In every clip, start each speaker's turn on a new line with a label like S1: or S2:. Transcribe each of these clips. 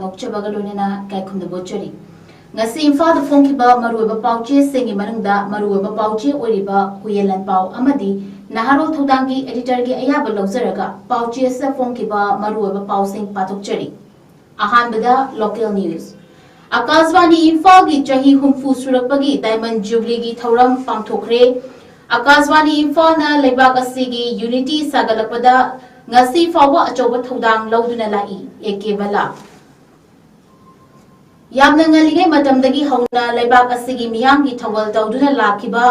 S1: ꯅꯣꯛꯆꯕꯒ ꯀꯥꯏꯈꯨꯝꯅꯕꯣꯠꯆꯔꯤ ngasi imphal da phongkiba maruiba pauche singi manungda maruiba pauche oriba huyelan pau amadi naharol thodangi editor gi ayaba lawjaraga pauche sa phongkiba maruiba pausing pathokchari ahanbada local news akashvani imphal gi chahi humfu surakpagi diamond jubilee gi thoram pangthokre akashvani imphal na leibak asigi unity sagalakpada ngasi fawa achoba thodang lawduna lai ekebala yamna ngaligai matamdagi hauna laibak asigi miyamgi thawal tawduna lakiba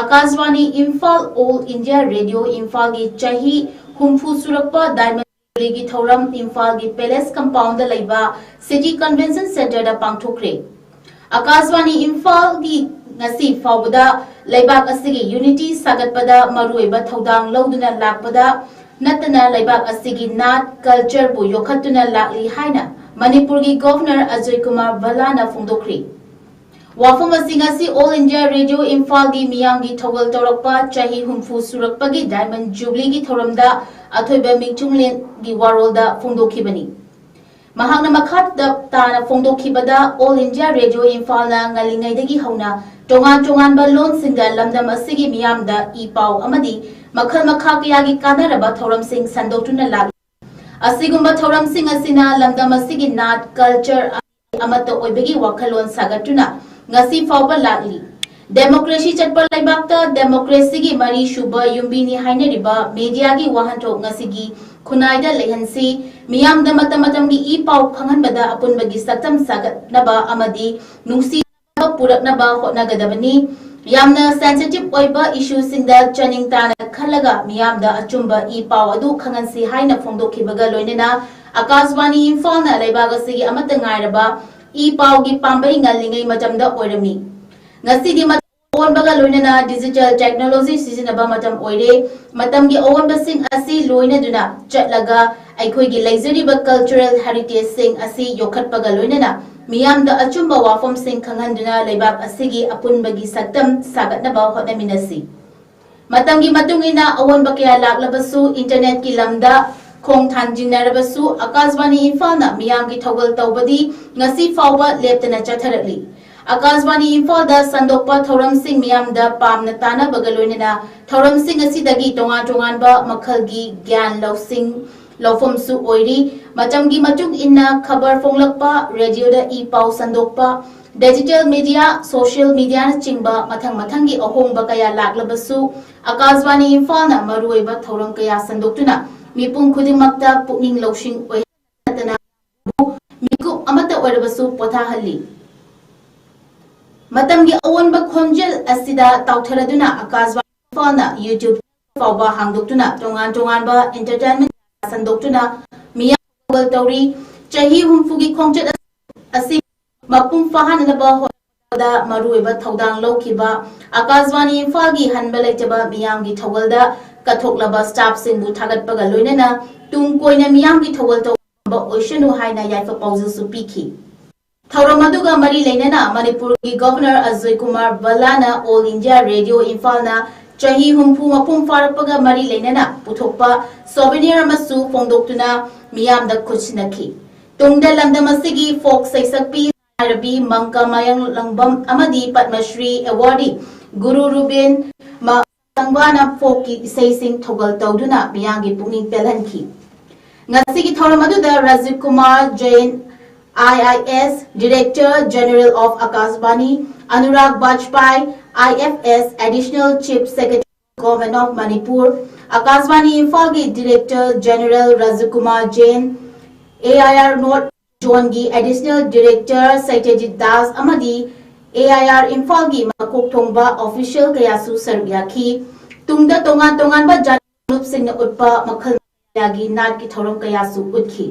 S1: akashvani imphal all india radio imphal gi chahi humfu surakpa diamond jubilee gi thoram imphal gi palace compound da laiba city convention center da pangthokre akashvani imphal gi ngasi fawbada laibak asigi unity sagatpada maruiba thodang lawduna lakpada natana laibak asigi nat culture bu yokhatuna lakli haina manipur gi governor 𝗠𝗔𝗡𝗣𝗨𝗥𝗜 phongdokri wafam asingasi all india radio imphal gi miyam gi thawal tawrakpa chahi humfu surakpagi diamond jubilee gi thoramda athoiba mingchunglen gi warolda phongdokhibani mahakna makhat da tana phongdokhibada all india radio imphal na ngalingaidagi hauna tongan ba lon singda lamdam asigi miyamda ipau amadi makhal makha kayagi kanaraba thoram sing sandotuna lag asigumba thoram sing asina lamdam asigi nat culture amata oibegi wakhalon sagatuna ngasi fawba lagli democracy chatpa laibakta democracy gi mari shuba yumbini hainariba media gi wahanthok ngasigi khunaida lehansi miyamda matam gi I paw phanganbada apunbagi saktam sagatnaba amadi nungsi puraknaba hotnagadabani yamna sensitive oiba issue singda chaning tana khalaga miyamda achumba I paw adu khangansi haina phongdokhibaga loinena akashvani imphal na laibag asigi amata ngairaba I paw gi pambai ngalingai matamda oirami ngasi di onbaga loinena digital technology sizinaba matam oire matamgi onbasing asi loinaduna chatlaga aikhoigi leizariba cultural heritage sing asi yokhatpaga loinena miyamda achumba wafam sing khanghanduna leibak asigi apunbagi saktam sagatnaba hotnaminasi matamgi matungina awonba kaya laklabasu internet ki lamda khong thanjinarabasu akashvani imphal na miyamgi thawal tawbadi ngasi fawba leptana chatharakli akashvani imphal da sandokpa thoram sing miyamda pamna tana bagaloinena thoram sing asidagi tongan ba makhalgi gyan lawsing lawfamsu oiri matamgi matung inna khabar fonglakpa radio da I paw sandokpa digital media social media na chingba mathangi ahongba kaya laklabasu akashvani imphal na maruiba thoram kaya sandoktuna mipum khudingmakta pukning lawsing oitana mikup amata oirabasu pothahalli matamgi awonba khonjel asida tawtharaduna akashvani imphal na youtube fawba hangdoktuna tongan ba entertainment sandoktuna miyam tawri chahi humfugi khongchat asi mapum fahanaba hoda maruiba thodang lokhiba akashvani imphal gi hanba leitaba miyam gi thawalda kathoklaba staff singbu thagatpaga loinena tungkoina miyam gi thawal tawba oishanu haina yaifa pawzu supikhi thauram aduga mari leinena manipur gi governor 𝗠𝗔𝗡𝗣𝗨𝗥𝗜 all india radio imphal na chahi humfu mapum farappaga mari leinena puthokpa souvenir amasu phongdoktuna miyamda khutsinakhi tungda lamdam asigi folk saisakpi arabi mangka mayang langbam amadi padmashri awardee guru ruben sangbana folk ki isaising thogal tawduna miyangi pungning pelhanki ngasigi thoram aduda 𝗔𝗡𝗔𝗡𝗣𝗨 IIS Director General of Akashvani Anurag Bajpai IFS Additional Chief Secretary Government of Manipur Akashvani Imphal gi Director General 𝗔𝗡𝗏𝗣𝗨 AIR North Zone gi Additional Director Satyajit Das amadi AIR Imphal gi makok thongba official kayasu sarbyakhi tungda tongan ba janub singna utpa makhal gi nat ki thoram kayasu utkhi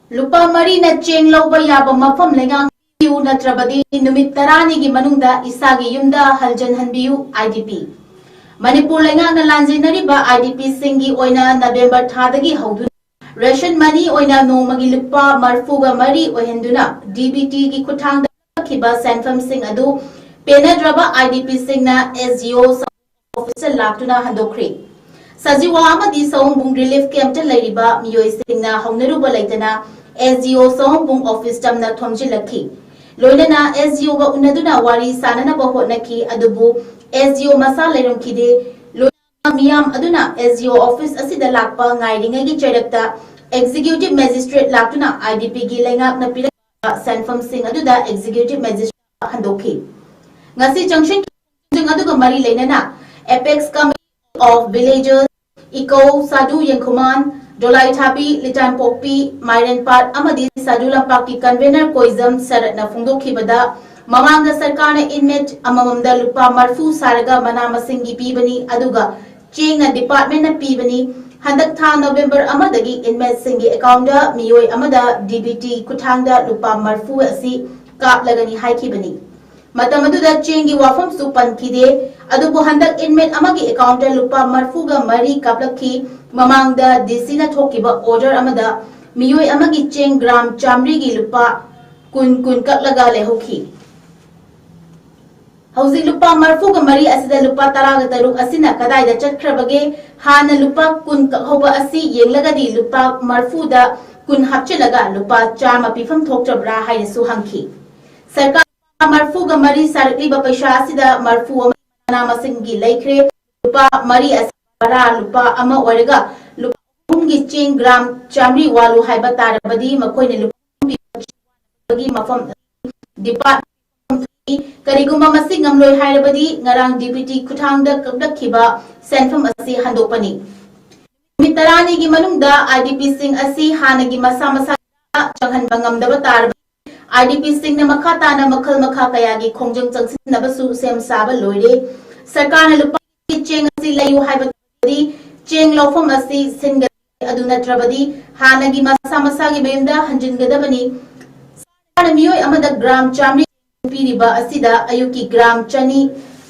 S1: lupa mari na cheng lawba yaba mafam lengang ꯍꯟꯕꯤꯌꯨ ꯅꯠꯇ꯭ꯔꯕꯗꯤ ꯅꯨꯃꯤꯠ 10ꯒꯤ ꯃꯅꯨꯡꯗ ꯏꯁꯥꯒꯤ ꯌꯨꯝꯗ ꯍꯟꯖꯟꯍꯟꯕꯤꯌꯨ IDP Manipur ꯂꯩꯉꯥꯛꯅ ꯂꯥꯟꯖꯦꯟꯅꯔꯤꯕ IDP ꯁꯤꯡꯒꯤ ꯑꯣꯏꯅ November ꯊꯥꯗꯒꯤ ꯍꯧꯗꯨꯅ ration ꯃꯅꯤ ꯑꯣꯏꯅ ꯅꯣꯡꯃꯒꯤ ꯂꯨꯄꯥ 34 ꯑꯣꯏꯍꯟꯗꯨꯅ DBT ꯒꯤ ꯈꯨꯠꯊꯥꯡꯗ ꯈꯤꯕ ꯁꯦꯟꯐꯝꯁꯤꯡ ꯑꯗꯨ ꯄꯦꯅꯗ꯭ꯔꯕ IDP ꯁꯤꯡꯅ SGO ऑफिसर लाक्टुना हंदोखरी सजीवा अमदी सौंबुंग रिलीफ कैंप लैरिबा मियोइसिंगना हौनरुबा लैतना SGO सौंबुंग ऑफिस तमना थोमजिलखी लोइनना SGO गा उन्नदुना वारी साननबा होटनखी अदुबु SGO मसा लैरमखिदे लोइना मियाम अदुना SGO ऑफिस असिदा लाक्पा ngaइरिंगगी चैरक्ता एग्जीक्यूटिव मैजिस्ट्रेट लाक्टुना IDP गी लैंगाकना पिरक सेंफम सिंग अदुदा एग्जीक्यूटिव मैजिस्ट्रेट हंदोखी ngasi junction jung aduga mari leinana Apex Committee of Villages, 𝐍𝐄𝐰𝐓𝐕, 𝗍𝐄𝐰𝐓𝐕, ꯂꯤꯇꯥꯟꯄꯣꯛꯄꯤ, ꯃꯥꯏꯔꯦꯟꯄꯥꯠ ꯑꯃꯗꯤ ꯁꯥꯗꯨꯂꯝꯄꯥꯛꯀꯤ ꯀꯟꯚꯦꯅꯔ ꯀꯣꯏꯖꯝ ꯁꯔꯠꯅ ꯐꯣꯡꯗꯣꯛꯈꯤꯕꯗ ꯃꯃꯥꯡꯗ ꯁꯔꯀꯥꯔꯅ ꯏꯟꯃꯦꯠ ꯑꯃꯃꯝꯗ ꯂꯨꯄꯥ 40 ꯁꯥꯔꯒ ꯃꯅꯥ ꯃꯁꯤꯡꯒꯤ ꯄꯤꯕꯅꯤ ꯑꯗꯨꯒ ꯆꯦꯡꯅ ꯗꯤꯄꯥꯔꯠꯃꯦꯟꯠꯅ ꯄꯤꯕꯅꯤ ꯍꯟꯗꯛ ꯊꯥ ꯅꯕꯦꯝꯕꯔ ꯑꯃꯗꯒꯤ ꯏꯟꯃꯦꯠꯁꯤꯡꯒꯤ ꯑꯦꯀꯥꯎꯟꯗ ꯃꯤꯑꯣꯏ ꯑꯃꯗ DBT ꯈꯨꯠꯊꯥꯡꯗ ꯂꯨꯄꯥ 40 ꯑꯁꯤ ꯀꯥꯞꯂꯒꯅꯤ ꯍꯥꯏꯈꯤꯕꯅꯤ ꯃꯇꯝ ꯑꯗꯨꯗ ꯆꯦꯡꯒꯤ ꯋꯥꯐꯝꯁꯨ ꯄꯟꯈꯤꯗꯦ ꯑꯗꯨꯕꯨ ꯍꯟꯗꯛ ꯏꯟꯃꯦꯠ ꯑꯃꯒꯤ ꯑꯦꯀꯥꯎꯟꯇ ꯂꯨꯄꯥ 44 ꯀꯥꯞꯂꯛꯈꯤ ꯃꯃꯥꯡꯗ DCꯅ ꯊꯣꯛꯈꯤꯕ ꯑꯣꯔꯗꯔ ꯑꯃꯗ ꯃꯤꯑꯣꯏ ꯑꯃꯒꯤ ꯆꯦꯡ ꯒ꯭ꯔꯥꯝ 100ꯒꯤ ꯂꯨꯄꯥ 10 ꯀꯛꯂꯒ ꯂꯩꯍꯧꯈꯤ ꯍꯧꯖꯤꯛ ꯂꯨꯄꯥ 44 ꯑꯁꯤꯗ ꯂꯨꯄꯥ 13 ꯑꯁꯤꯅ ꯀꯗꯥꯏꯗ ꯆꯠꯈ꯭ꯔꯕꯒꯦ ꯍꯥꯟꯅ ꯂꯨꯄꯥ 10 ꯀꯛꯍꯧꯕ ꯑꯁꯤ ꯌꯦꯡꯂꯒꯗꯤ ꯂꯨꯄꯥ 40ꯗ 10 ꯍꯥꯞꯆꯤꯜꯂꯒ ꯂꯨꯄꯥ 100 ꯄꯤꯐꯝ ꯊꯣꯛꯇ꯭ꯔꯕ꯭ꯔꯥ ꯍꯥꯏꯅꯁꯨ ꯍꯪꯈꯤ सरकार 44 सारक्लिबा पैसा असिदा 40 मना मसिंगी लैख्रे लुपा 4 असी बरा लुपा अमा ओइरगा लुपा 3 गी चेंग ग्राम 100 वालु हाइबा तारबदी मखोइने लुपा गी मफम डिपार्टमेंट करिगुमा मसिंग ngamloi hairabadi ngarang DBT खुथांगदा कबदखिबा सेंफम असि हंदोपनी मित 10 गी मनुंगदा IDP सिंग असि हानगी मसा मसा चंगहनबा ngamdaba tar IDP सिंह मखा ताना मखल मखा कयागी खोंजंग चंगसिनबसु सेम साबा लोइरे सरकार लुपा चेंग असि लयु हाइबदी चेंग लौफम असि सिंग अदु नत्रबदी हानगी मसा मसागी बेमदा हंजिनगदबनी सरकार मियोय अमदा ग्राम 100 पीरिबा असिदा अयुकी ग्राम 100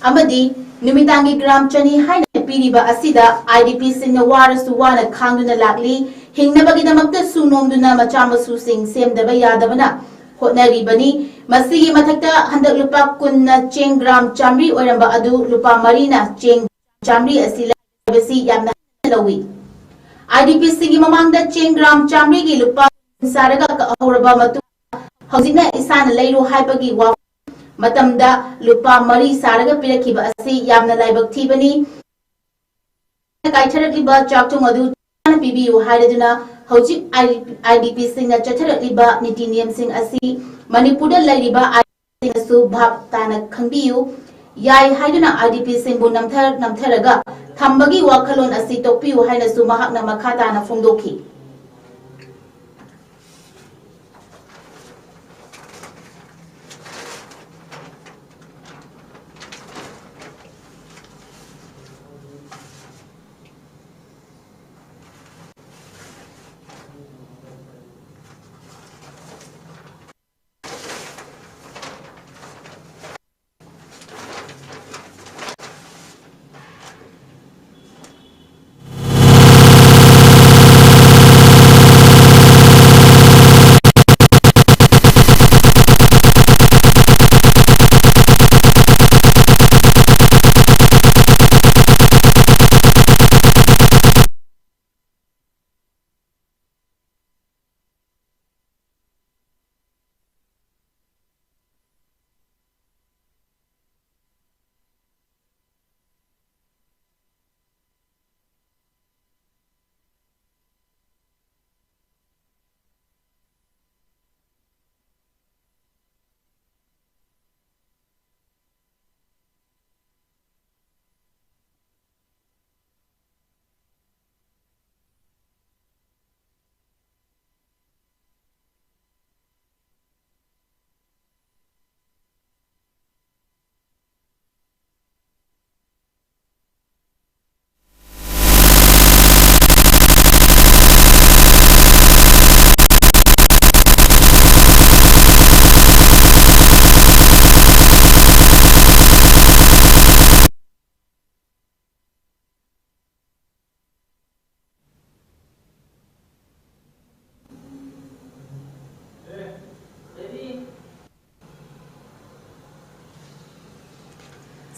S1: अमदी नुमिदांगी ग्राम 100 हाइना पीरिबा असिदा IDP सिंह वारसु वाना खांगदुना लागली हिंगनबगिदमक्ता सुनोमदुना मचामसु सिंग सेमदबा यादबना होटनरीबनी मसीगी मथक्ता हंदक लुपा 10 चेंग ग्राम 100 ओइरंबा अदु लुपा 4 ना चेंग 100 असि लाबसी यामना लवी IDP सिगी ममांगदा चेंग ग्राम 100 गी लुपा सारगा हौरबा मतु हौजिना इसान लैरो हाइबगी वा मतमदा लुपा 4 सारगा पिरखिबा असि यामना लाइबक थीबनी काइथरकलिबा चाकचोंग अदु पीबियु हाइरदुना हौजिक IDP सिंगना चथरकलिबा नीति नियम सिंग असि मणिपुरदा लैरिबा सिंगसु भाप ताना खंबियु याय हाइदुना IDP सिंगबु नमथरगा थंबगी वाखलोन असि तोपियु हाइनसु महाकना मखा ताना फोंदोखि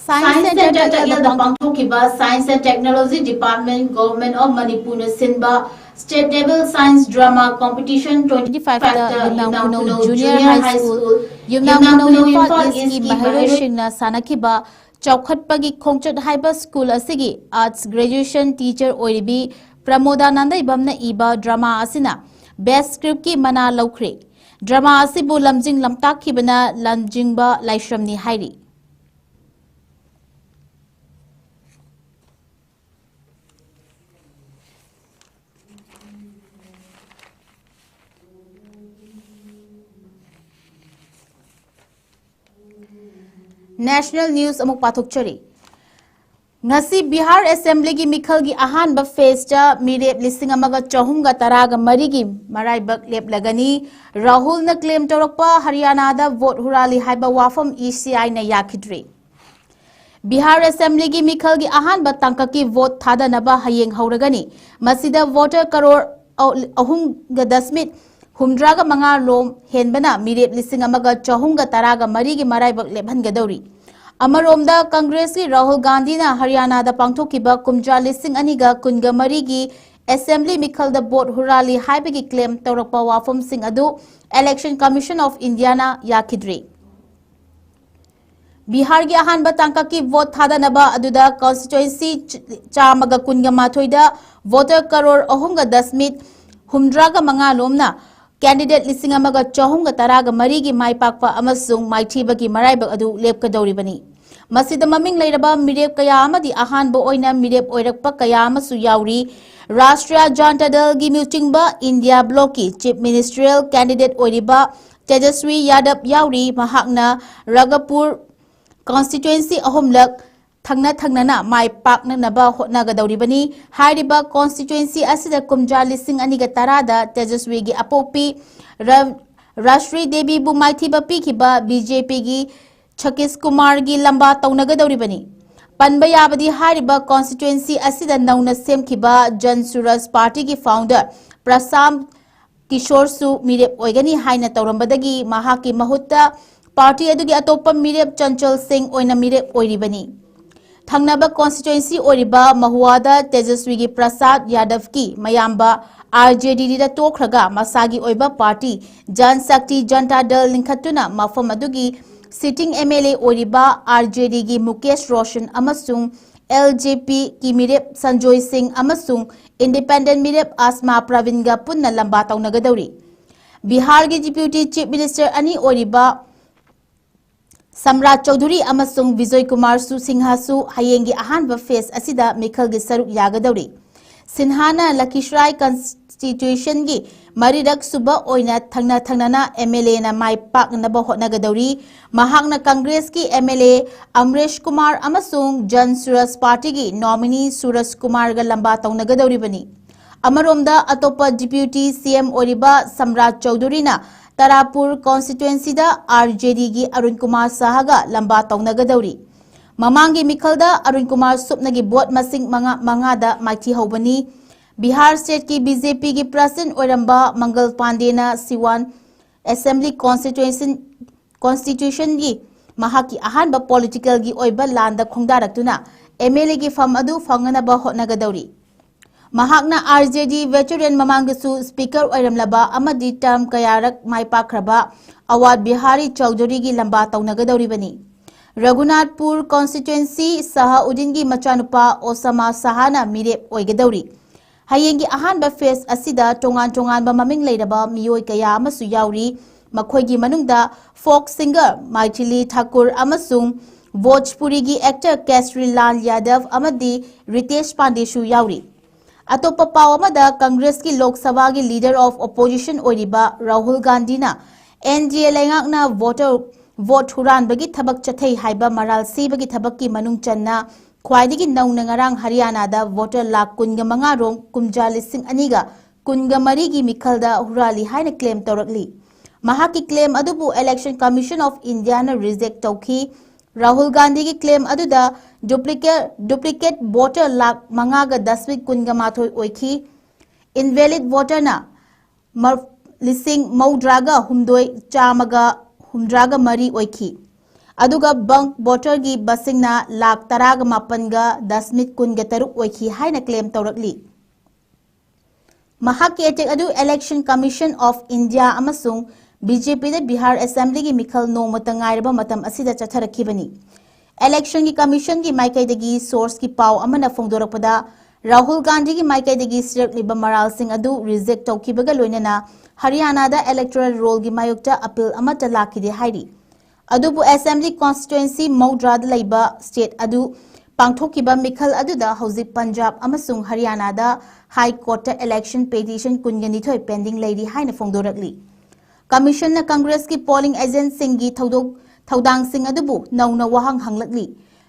S1: Science Center the Pangthokiba Science and Technology Department Government of Manipur Sinba State Level Science Drama Competition 25 Yumnam Junior High School Yumnam Infal East Mahairosingna Sanakiba Chowkhatpagi Khongchat Haiba School Asigi Arts Graduation Teacher Oiribi Pramodananda Ibamna Iba Drama Asina Best Script ki Mana Laukri Drama Asibu Lamjing Lamtakibana Lamjingba Laishramni Hairi National News amuk pathukchari ngasi Bihar Assembly gi mikhal gi ahan ba phase cha mirep lising amaga chahum ga taraga mari gi marai bak lep lagani Rahul na claim torokpa Haryana da vote hurali haiba wafam ECI na yakidri Bihar Assembly gi mikhal gi ahan ba tangka ki vote thada na ba hayeng hauragani masida voter karor ahum ga dasmit Humdraga manga lom henbana mirep lising amaga chahunga taraga mari gi marai bak lebhan gadori Amaromda Congress ki Rahul Gandhi na Haryana da pangthokiba kumja lising aniga kunga mari gi Assembly mikhal da board hurali haiba gi claim tawrakpa wafam sing adu Election Commission of India na yakidri Bihar gi ahan ba tangka ki vote thada naba aduda constituency chamaga kunga mathoida voter karor ahunga dasmit humdraga manga lomna Candidate lising amaga chahunga taraga mari gi mai pakpa amasung mai thiba gi maraibak adu lepkadori bani masida maming leiraba mirep kaya amadi ahan bo oina mirep oirakpa kaya amasu yauri Rashtriya Janata Dal gi mutingba India block ki chief ministerial candidate oiriba Tejaswi Yadav yauri mahakna Ragapur constituency ahumlak thangna mai pakna naba hotnagadori bani hairiba constituency asida kumja lising aniga tarada Tejaswi gi apopi Rashri Devi bu maithiba pikiba BJP gi Chakis Kumar gi lamba taunagadori bani panba yabadi hairiba constituency asida nauna semkiba Jan Suraj Party gi founder Prasam Kishore su mirep oigani haina taurambadagi mahaki mahutta party adugi atopa mirep Chanchal Singh oina mirep oiribani Thangnaba constituency oriba Mahuada Tejaswi gi Prasad Yadav ki mayamba RJD da tokraga masagi oiba party Jan Shakti Janata Dal linkhatuna mafam adugi sitting MLA oriba RJD gi Mukesh Roshan amasung LJP ki mirep Sanjoy Singh amasung independent mirep Asma Pravin ga punna lamba taunagadauri Bihar gi Deputy Chief Minister ani oriba Samrat Chaudhuri amasung Vijay Kumar su Singha su hayengi ahanba phase asida mikhal gi saruk yagadauri Sinhana Lakishrai constitution gi marirak suba oina thangna MLA na mai pak na ba hotnagadauri mahakna Congress ki MLA Amresh Kumar amasung Jan Suraj Party gi nominee Suraj Kumar ga lamba taunagadauri bani Amaromda atopa Deputy CM oriba Samrat Chaudhuri na Tarapur constituency da RJD gi Arun Kumar Sahaga lamba taunagadauri Mamangi mikhalda Arun Kumar supnagi bot masing manga da maithi hobani Bihar state ki BJP gi President oiramba Mangal Pandey na Siwan Assembly constitution gi mahaki ahanba political gi oiba landa khongdaraktuna MLA gi fam adu fangana ba hotnagadauri Mahakna RJD veteran mamangasu speaker oiramlaba amadi term kayarak maipakraba Awad Bihari Chaudhuri gi lamba taunagadauri bani Raghunathpur constituency Sahauddin gi machanupa Osama Sahana mirep oigadauri hayengi ahanba phase asida tongan ba maming leiraba miyoi kaya amasu yauri makhoigi manungda folk singer Maithili Thakur amasung Bhojpuri gi actor Kesri Lal Yadav amadi Ritesh Pandey shu yauri Atopa pawamada Congress ki Lok Sabha ki leader of opposition oriba Rahul Gandhi na NDA lengakna vote huran bagi thabak chathei haiba maral si bagi thabak ki manung channa khwaidigi nauna ngarang Haryana da voter lakh kunga manga rong kumja lising aniga kunga mari gi mikhalda hurali haina claim torakli mahaki claim adubu Election Commission of India na reject tawki Rahul Gandhi ki claim aduda duplicate voter lakh mangaga daswik kunga mathoi oikhi invalid voter na lising maudraga humdoi chamaga humdraga mari oikhi अदुगा बंक voter की बसिंगना लाख 19.03 ओइखी हाइना claim तौरकली महाकी एटेक अदु इलेक्शन कमीशन ऑफ इंडिया अमसुंग बीजेपी दे बिहार असेंबली की मिखल नोमता ngairaba matam asida chatharakhibani election की कमीशन की माइकैदगी सोर्स की पाव अमना फोंदोरकपदा राहुल गांधी की माइकैदगी सिरकलिबा मराल सिंह अदु रिजेक्ट तौखिबगा लोइनना हरियाणा दा इलेक्टोरल रोल की मायोक्ता अपील अमता लाखिदे हाइरी अदुबु असेंबली कॉन्स्टिट्यूएंसी मौद्राद लैबा स्टेट अदु पांगथोकिबा मिखल अदुदा हौजिक पंजाब अमसुंग हरियाणा दा high court election petition 22 pending लैरी हाइना फोंदोरकली कमीशन ने कांग्रेस की पोलिंग एजेंट सिंह की थौदांग सिंह अदुबु नौना वहांग हंगलकली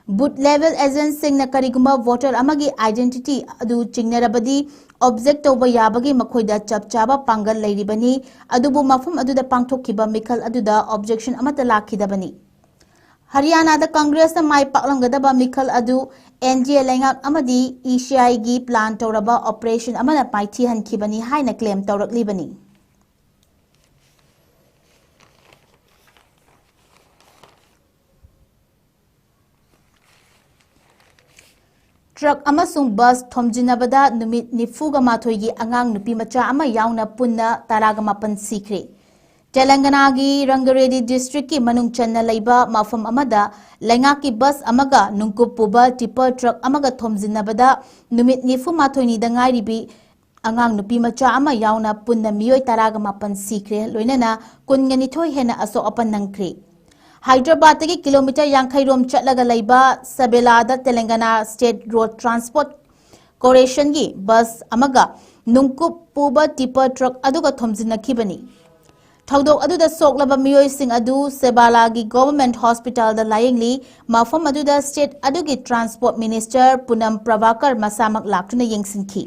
S1: बूथ लेवल एजेंट सिंह ने करिगुमा वोटर अमगी आइडेंटिटी अदु चिंगनरबदी ऑब्जेक्ट तौबा याबगी मखोइदा चपचाबा पांगल लैरिबनी अदुबु मफम अदुदा पांगथोकिबा मिखल अदुदा ऑब्जेक्शन अमता लाखिदबनी हरियाणा दा कांग्रेस ना माइ पाकलंगदबा मिखल अदु एनजीए लेंगाक अमदी ईसीआई की प्लान तौरबा ऑपरेशन अमना पाइथी हनखिबनी हाइना क्लेम तौरकलिबनी ट्रक अमसुंग बस थोमजिनबदा नुमित 94 की अंगांग नुपी मचा अमा यावना पुन्ना 19 सीखरे तेलंगाना की रंगरेडी डिस्ट्रिक्ट की मनुंग चन्ना लैबा मफम अमदा लेंगा की बस अमगा नुंकुप पुबा टिपर ट्रक अमगा थोमजिनबदा नुमित 94 नि दंगाइरिबी अंगांग नुपी मचा अमा यावना पुन्ना मियोय 19 सीखरे लोइनना 22 हेना असो अपन नंखरे हैदराबाद की किलोमीटर 50 रोम चलगा लैबा सबेलादा Telangana state road transport corporation की बस अमगा नुंकुप पुबा टिपर ट्रक अदुगा थोमजिनखिबनी थौदोक अदुदा सोकलबा मियोयसिंग अदु सेबाला की गवर्नमेंट हॉस्पिटल दा लायंगली मफम अदुदा स्टेट अदुगी ट्रांसपोर्ट मिनिस्टर पुनम प्रभाकर मसामक लाक्टुना येंगसिनखी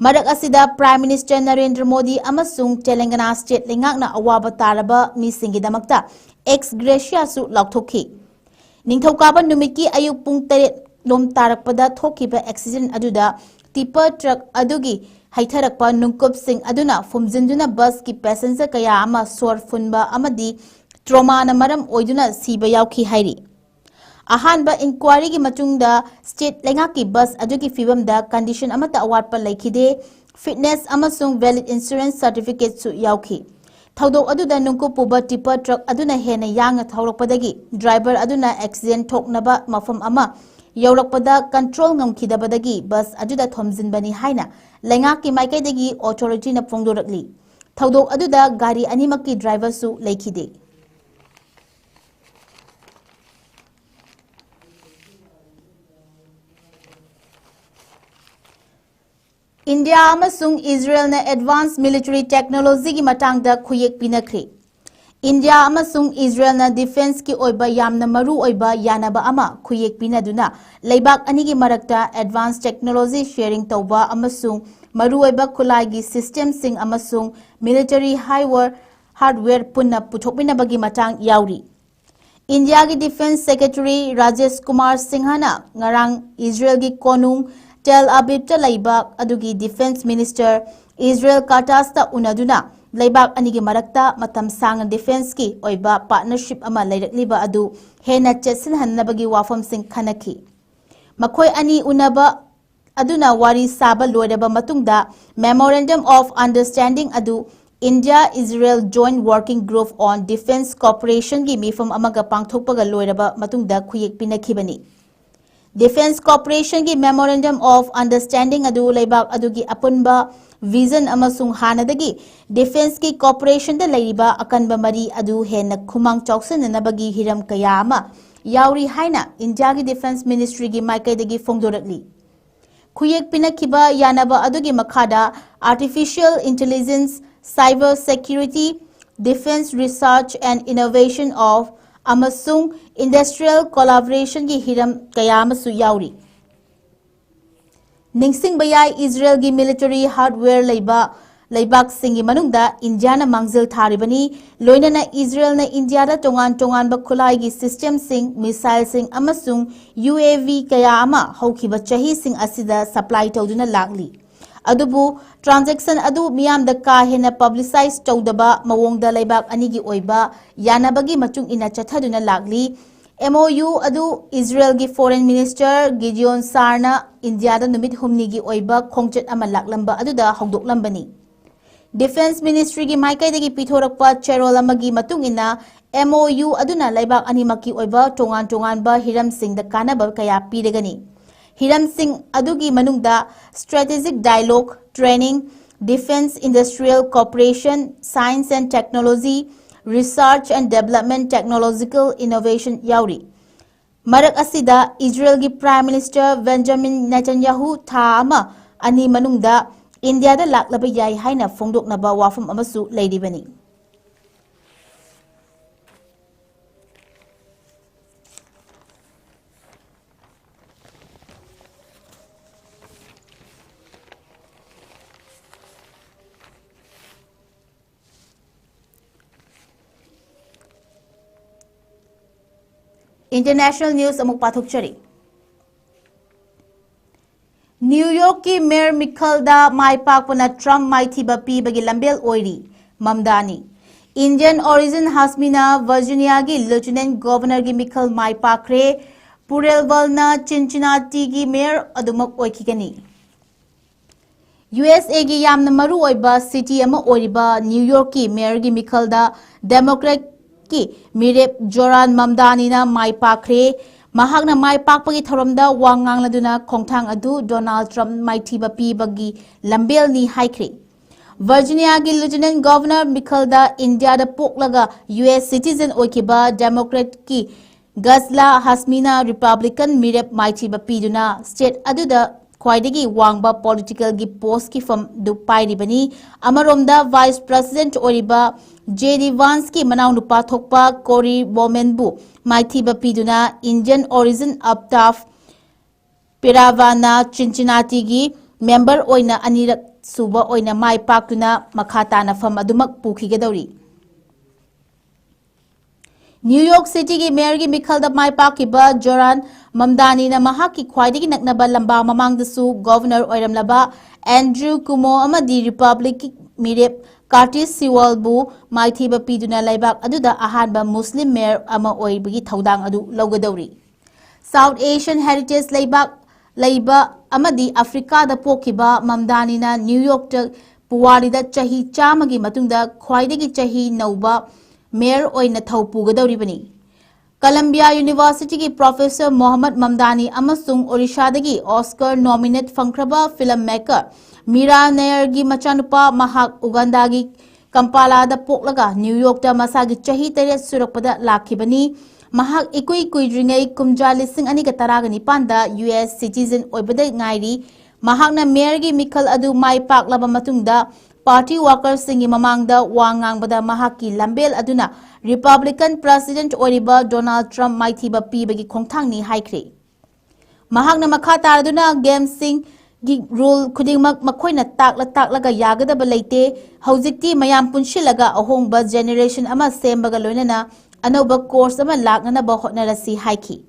S1: मरक असिदा प्राइम मिनिस्टर नरेंद्र मोदी अमसुंग तेलंगाना स्टेट लेंगाकना अवाबा तारबा मिसिंगी दमक्ता एक्स ग्रेशिया सु लाउथोखी निंगथौकाबा नुमिकी अयुक पुंग 8 लोम तारकपदा थोखिबा एक्सीडेंट अदुदा टिपर ट्रक अदुगी हैथरकपा नुंकुप सिंह अदुना फुमजिंदुना बस की पैसेंजर कया अमा सोर फुनबा अमदी ट्रोमाना मरम ओइदुना सीबा याउखी हाइरी अहानबा इंक्वायरी की मतुंगदा स्टेट लेंगा की बस अदुगी फिबमदा कंडीशन अमता अवाटपा लैखिदे फिटनेस अमसुंग वैलिड इंश्योरेंस सर्टिफिकेट सु याउखी थौदोक अदुदा नुंकुप पुबा टिपर ट्रक अदुना हेना यांगा थौरकपदगी ड्राइवर अदुना एक्सीडेंट थोकनबा मफम अमा यौरकपदा कंट्रोल ngमखिदबदगी बस अदुदा थोमजिनबनी हाइना लेंगा की माइकैदगी ऑथोरिटी न फोंदोरकली थौदोक अदुदा गाड़ी अनिमकी ड्राइवर सु लैखिदे इंडिया अमसुंग इजराइल ने एडवांस मिलिट्री टेक्नोलॉजी की मतांगदा खुयेक पिनखरे इंडिया अमसुंग इजराइल ने डिफेंस की ओइबा यामना मरु ओइबा यानाबा अमा खुयेक पिनदुना लेबाक अनि की मरक्ता एडवांस टेक्नोलॉजी शेयरिंग तौबा अमसुंग मरु ओइबा खुलाई की सिस्टम सिंग अमसुंग मिलिट्री हार्डवेयर पुन्ना पुथोकपिनबगी मतांग याउरी इंडिया की डिफेंस सेक्रेटरी राजेश कुमार सिंहना ngarang इजराइल की कोनुंग टेल अबीब लैबाक अदुगी डिफेंस मिनिस्टर इजराइल काटास्ता उनदुना लैबाक अनिगी मरक्ता मतम सांग डिफेंस की ओइबा पार्टनरशिप अमा लैरकलिबा अदु हेना चेसिनहन्नबगी वाफम सिंह खनखी मखोय अनि उनबा अदुना वारी साबा लोइरबा मतुंगदा मेमोरेंडम ऑफ अंडरस्टैंडिंग अदु India Israel joint working group on defence corporation की मिफम अमगा पांगथोकपगा लोइरबा मतुंगदा खुयेक पिनखिबनी डिफेंस कॉर्पोरेशन की मेमोरेंडम ऑफ अंडरस्टैंडिंग अदु लैबाक अदुगी अपुनबा विजन अमसुंग हानदगी डिफेंस की कॉर्पोरेशन दा लैरिबा अकनबा मरी अदु हेन खुमांग चौक्सननबगी हिरम कया अमा याउरी हाइना इंडिया की डिफेंस मिनिस्ट्री की माइकैदगी फोंदोरकली खुयेक पिनखिबा यानबा अदुगी मखादा artificial intelligence cyber security defence research and innovation of अमसुंग इंडस्ट्रियल कोलैबोरेशन की हिरम कयामसु याउरी निंगसिंगबा याय इजराइल की मिलिट्री हार्डवेयर लैबाक सिंगी मनुंगदा इंडिया ना मांगजिल थारिबनी लोइनना इजराइल ना इंडिया दा तोंगान तोंगान बा खुलाई की सिस्टम सिंग मिसाइल सिंग अमसुंग यूएवी कया अमा हौखिबा चही सिंग असिदा सप्लाई तौदुना लागली अदुबु ट्रांजैक्शन अदु मियाम द का हेना पब्लिसाइज तौदबा मवोंगदा लैबाक अनिगी ओइबा यानाबगी मचुंग इना चथादुना लागली MOU adu Israel gi Foreign Minister Gideon Sarna India da numit humni gi oiba khongchet ama laklamba adu da hongdoklambani. Defense Ministry gi maikai dagi pithorakpa cherol amagi matungina MOU aduna laibak animaki oiba tongan ba hiram sing da kanaba kaya piragani. Hiram sing adugi manungda strategic dialogue, training, defense industrial cooperation, science and technology, research and development, technological innovation yauri. Marak asida Israel gi Prime Minister Benjamin Netanyahu tha ama ani manungda India da laklaba yai haina fongdoknaba wafam amasu leidibani. International news amuk pathokchari. New York ki Mayor Mikhalda mai pakpana Trump mai thiba pibagi lambel oiri mamdani. Indian origin Hasmina Virginia gi Lieutenant Governor gi Mikhal mai pakre Purelvalna Cincinnati gi Mayor adumak oikigani. USA gi yamna maru oiba city ama oiriba New York ki Mayor gi Mikhalda Democrat ki mirep Joran Mamdani na mai pakre mahakna mai pakpagi thoramda wangang laduna khongthang adu Donald Trump mai thiba pibagi lambel ni haikre. Virginia gi Lieutenant Governor Mikhalda India da poklaga US citizen oikiba Democrat ki Gazla Hasmina Republican mirep mai thiba piduna state aduda khwaidagi wangba political gi post ki from du pairibani amaromda Vice President oriba JD Vance ki manaw nupa thokpa Cory Bowman-bu maithiba piduna Indian origin Aptaf Piravana Cincinnati gi member oina anirak suba oina mai paktuna makhata na fam adumak pukhigadori. New York City ki Mayor gi Mikhalda mai pakiba Joran Mamdani na mahaki khwaidagi naknaba lamba mamangdasu Governor oiramlaba Andrew Cuomo amadi Republic mirep Curtis Sewell-bu maithiba piduna laibak aduda ahanba Muslim Mayor ama oibagi thaudang adu laugadori. South Asian Heritage laibak laiba amadi Africa da pokiba Mamdani na New York ta puwarida chahi chamagi matungda khwaidagi chahi nauba Mayor oina thaupugadori bani. Columbia University ki Professor Mohammad Mamdani amasung Odisha dagi Oscar nominate fangkraba filmmaker Mira Nair gi machanupa mahak Uganda gi Kampala da poklaga New York da masagi chahi teret surakpada lakhibani mahak ikui kuidringai kumja lising ani ka taragani panda US citizen oibada ngairi mahakna Mayor gi Mikhal adu mai paklaba matungda Party workers singi mamangda wangang bada mahaki lambel aduna Republican President oriba Donald Trump maithiba pibagi khongthang ni haikre. Mahakna makhata aduna game sing gi rule khudingmak makhoina taklaga yagadaba leite haujikti mayam punsilaga ahongba generation ama sembaga loinana anoba course ama laknana ba hotnarasi haiki.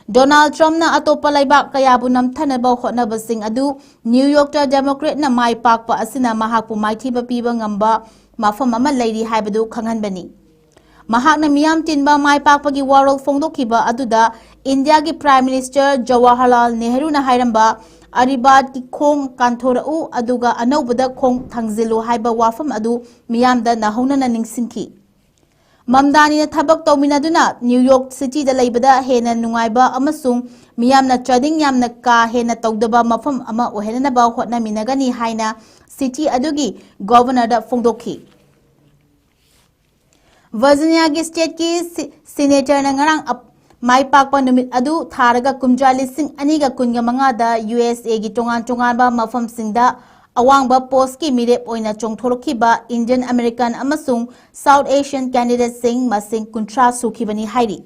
S1: Donald Trump na atopa laibak kayabu namthanaba hotnabasing adu New York ta Democrat na mai pakpa asina mahakpu maithiba piba ngamba mafam ama leiri haibadu khanghanbani. Mahakna miyam tinba mai pakpagi warol fongdokhiba aduda India gi Prime Minister Jawaharlal Nehru na hairamba aribad ki khong kanthorau aduga anobada khong thangzilu haiba wafam adu miyamda nahona na ningsingki. Mamdani na thabak tawminaduna New York City da laibada hena nungaiba amasung miyamna trading yamna ka hena tawdaba mafam ama ohenaba hotna minagani haina city adugi governor da fongdokhi. Virginia gi state ki senator na ngarang mai pakpa numit adu tharaga kumja lising aniga kunga manga da USA gi tongan ba mafam singda awangba post ki mirep oina chongthorokhiba Indian American amasung South Asian candidates sing masing kuntra sukhibani hairi.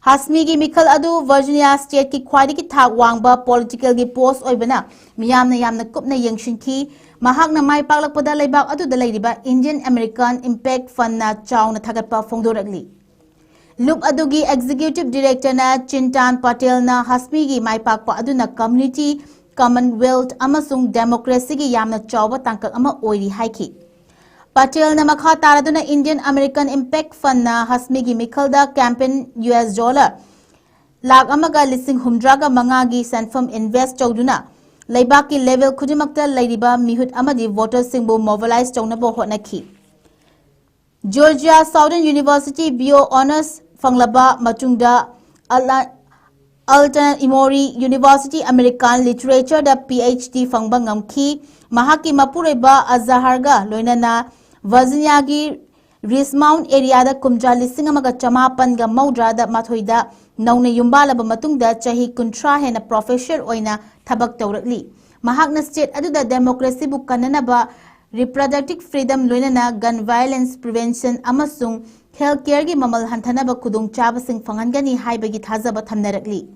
S1: Hasmi gi Mikhal adu Virginia state ki khwaidagi thak wangba political gi post oibana miyamna kupna yengshinki mahakna mai paklakpada laibak adu da lairiba Indian American Impact Fund na chawna thagatpa fongdoragli. Loop adugi executive director na Chintan Patel na Hasmi gi mai pakpa aduna community Commonwealth amasung democracy gi yamna chawba tangkak ama oiri haiki. Patel na makha taraduna Indian American Impact Fund na hasmigi mikhalda campaign $1 lakh amaga lising humdraga mangagi sanfam invest chawduna laibaki level khudimakta lairiba mihut amadi voters singbu mobilize chawnabo hotnaki. Georgia Southern University Bio Honors fanglaba matungda Alternate Emory University American Literature da PhD fangbang ngamki mahaki mapureba azaharga loinana Virginia gi Rismount area da kumja lising amaga chamapan ga maudra da mathoida nauna yumbala ba matungda chahi kuntra hena professor oina thabak tawrakli mahakna state aduda democracy bu kanana ba reproductive freedom loinana gun violence prevention amasung healthcare gi mamal hanthana ba khudung chaba sing phangangani haibagi thajaba thamnarakli.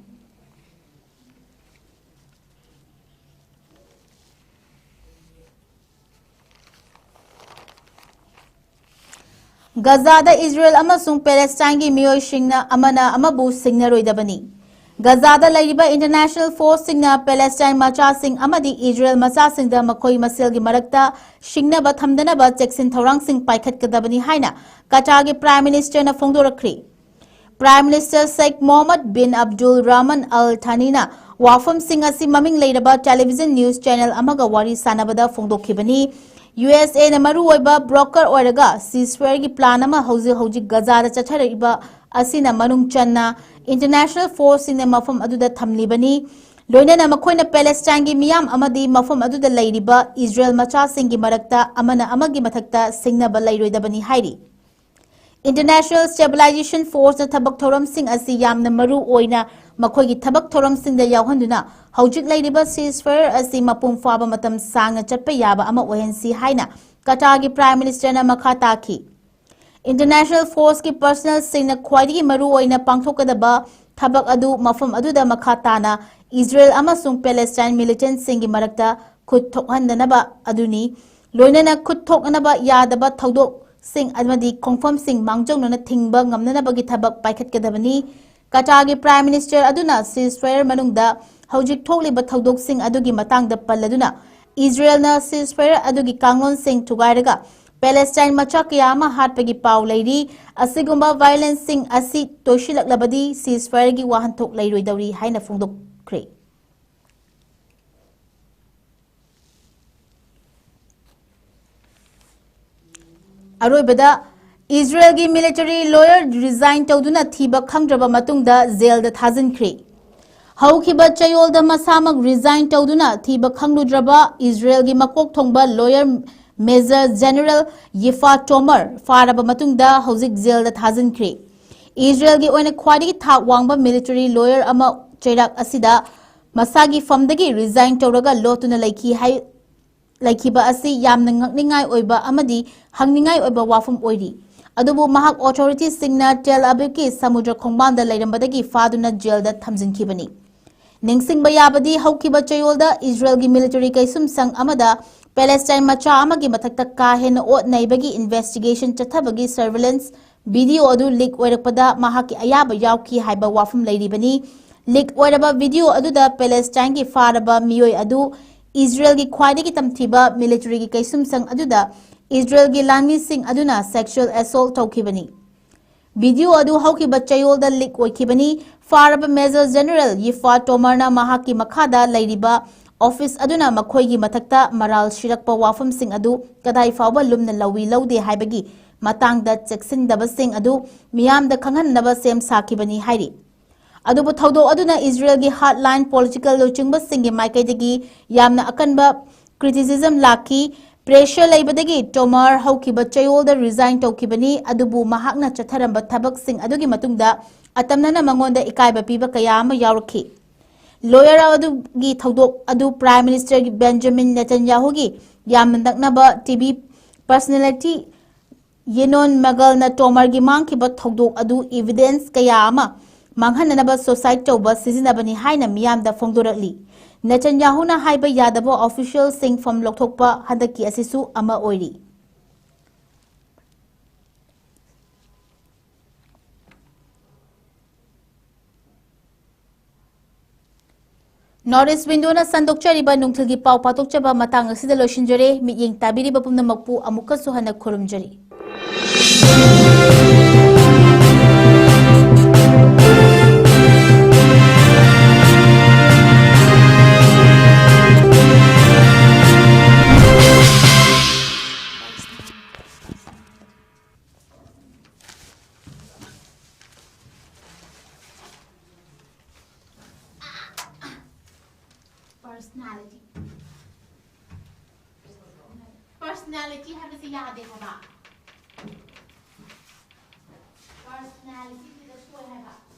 S1: Gaza da Israel amasung Palestine gi miyoi singna amana amabu singna roidabani. Gaza da laiba international force singna Palestine macha sing amadi Israel macha sing da makoi masel gi marakta singna ba thamdana ba cheksin thorang sing paikhat kadabani haina Qatar gi prime minister na phongdorakri. Prime Minister Sheikh Mohammed bin Abdul Rahman Al Thani na wafam sing asi maming leiraba television news channel amaga wari sanabada phongdokhibani. USA na maru oiba broker oiraga ceasefire gi plan ama hauji Gaza da chathariba asina manung channa international force in mafam aduda thamlibani loinana makoina Palestine gi miyam amadi mafam aduda leiriba Israel macha singi marakta amana amagi mathakta singna ba leiroidabani hairi. International Stabilization Force na thabak thoram sing asi yamna maru oina makhoi thabak thoram sing da yawhanduna haujik leiriba ceasefire asi mapung faba matam sanga chatpa yaba ama ohensi haina Qatar gi prime minister na makha taki. International force ki personnel sing na khwaidi maru oina pangthokadaba thabak adu mafam adu da makha tana Israel amasung Palestine militant sing gi marakta khut thokhandanaba aduni loinana khut thoknaba yadaba thodok sing admadi confirm sing mangjongna thingba ngamnana bagi thabak paikhat kadabani. Qatar gi prime minister aduna ceasefire manungda haujik thokliba thodok sing adugi matangda palladuna Israel na ceasefire adugi kanglon sing thugairaga Palestine macha kiyama hatpagi paw leiri asigumba violence sing asi toshilaklabadi ceasefire gi wahanthok leiroidawri haina phongdokkhre. Aroibada Israel gi military lawyer resign tawduna thiba khangraba matungda jail da thajankhre. Haukiba chayol da masamak resign tawduna thiba khangludraba Israel gi makok thongba lawyer Major General Yifa Tomer faraba matungda haujik jail da thajankhre. Israel gi oina khwadi thak wangba military lawyer ama chairak asida masagi famdagi resign tawraga lotuna laiki hai laikiba asi yamna ngakningai oiba amadi hangningai oiba wafum oiri adubu mahak authorities singna Tel Aviv ki samudra khongbanda leirambadagi faduna jail da thamjinkhibani ningsingba yabadi haukiba chayolda Israel gi military kaisum sang amada Palestine macha amagi mathakta ka hena ot naibagi investigation chathabagi surveillance video adu leak oirakpada mahaki ayaba yawki haiba wafum leiribani leak oiraba video aduda Palestine gi faraba miyoi adu Israel gi khwaidi gi tamthiba military gi kaisum sang aduda Israel gi lanmi sing aduna sexual assault tawkhibani video adu hauki bachayol da leak oikhibani faraba Major General Yifa Tomarna mahaki makhada leiriba office aduna makhoi gi mathakta maral shirakpa wafam sing adu kadai fawba lumna lawi lawde haibagi matangda cheksindaba sing adu miyam da khanghanaba sem sakibani hairi adubu thodo aduna Israel gi hardline political lochingba singi maikaidagi yamna akanba criticism laki pressure laibadagi Tomar haukiba chayol da resign tawkibani adubu mahakna chatharamba thabak sing adugi matungda atamnana mangonda ikaiba piba kaya ama yawrakhi lawyer adugi thodok adu prime minister gi Benjamin Netanyahu gi yamna naknaba TV personality Yenon Magal na Tomar gi mangkiba thodok adu evidence kaya ama manghananaba society tawba sizinabani haina miyamda phongdorakli Netanyahu na haiba yadaba official sing from lokthokpa hadaki asisu ama oiri Norris Windona Sandokchariba Nungtilgi Pau Patokchaba Matang Asida Loshinjare, Miying Tabiri Bapuna Makpu Amuka Suhana Kurumjari. Personality have a yade haba. Personality is a